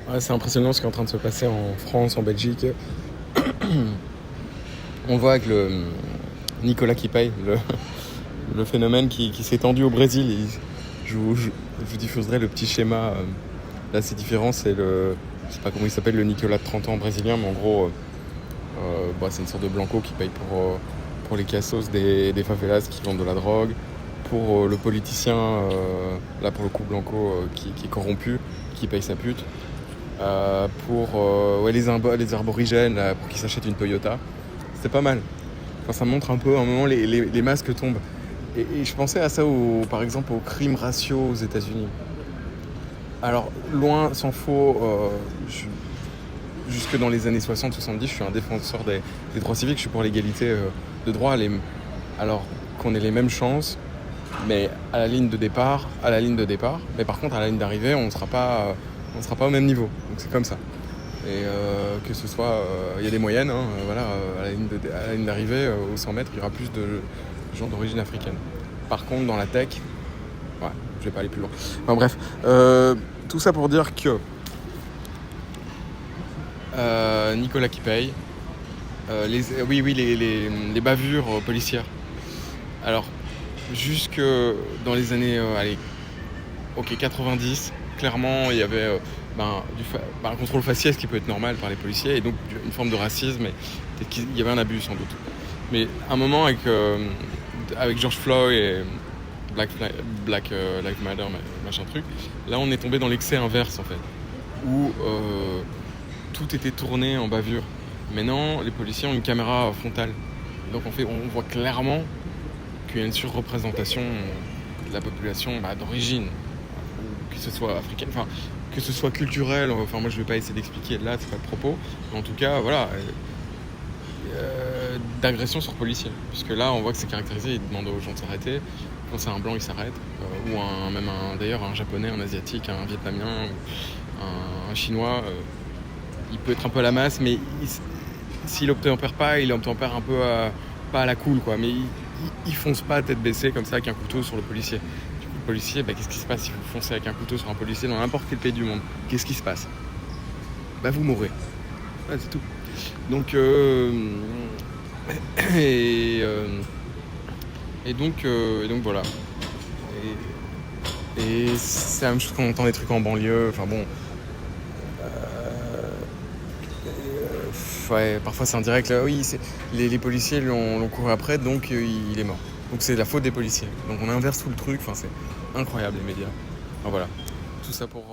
Ouais, c'est impressionnant ce qui est en train de se passer en France, en Belgique. On voit avec le Nicolas qui paye, le phénomène qui s'est étendu au Brésil. Je vous diffuserai le petit schéma. Là, c'est différent. Je sais pas comment il s'appelle, le Nicolas de 30 ans brésilien, mais en gros, c'est une sorte de blanco qui paye pour les cassos des favelas qui vendent de la drogue, pour le politicien, là pour le coup blanco, qui est corrompu, qui paye sa pute, pour les arborigènes, là, pour qu'ils s'achètent une Toyota. C'est pas mal. Enfin, ça montre un peu, à un moment, les masques tombent. Et je pensais à ça, par exemple, aux crimes raciaux aux États-Unis. Alors, loin, s'en faut, jusque dans les années 60-70, je suis un défenseur des droits civiques, je suis pour l'égalité de droits, alors qu'on ait les mêmes chances, mais à la ligne de départ, mais par contre, à la ligne d'arrivée, on ne sera pas au même niveau. Donc c'est comme ça. Et que ce soit, il y a des moyennes, hein, à la ligne d'arrivée, aux 100 mètres, il y aura plus de gens d'origine africaine. Par contre, dans la tech, ouais, je vais pas aller plus loin. Enfin bref, tout ça pour dire que Nicolas qui paye, les bavures policières. Alors, jusque dans les années 90, clairement, il y avait un contrôle faciès qui peut être normal par les policiers, et donc une forme de racisme, et peut-être qu'il y avait un abus sans doute. Mais à un moment, avec George Floyd et Black Lives Matter, machin truc, là on est tombé dans l'excès inverse en fait, où tout était tourné en bavure. Maintenant, les policiers ont une caméra frontale, donc on voit clairement qu'il y a une surreprésentation de la population d'origine, que ce soit africaine, que ce soit culturel. Moi je vais pas essayer d'expliquer là, c'est pas le propos, mais en tout cas voilà, d'agression sur policiers, puisque là on voit que c'est caractérisé. Ils demandent aux gens de s'arrêter. Quand c'est un blanc, il s'arrête, ou d'ailleurs un japonais, un asiatique, un vietnamien, un chinois, il peut être un peu à la masse, mais s'il obtempère pas, il obtempère un peu pas à la cool, quoi, mais il fonce pas tête baissée comme ça avec un couteau sur le policier. Du coup, le policier, qu'est-ce qui se passe si vous foncez avec un couteau sur un policier dans n'importe quel pays du monde? Qu'est-ce qui se passe? Vous mourrez. Ouais, c'est tout. Donc et donc voilà. Et c'est la même chose quand on entend des trucs en banlieue. Parfois c'est indirect. Là, oui, les policiers l'ont couru après, donc il est mort. Donc c'est la faute des policiers. Donc on inverse tout le truc. C'est incroyable, les médias. Voilà. Tout ça pour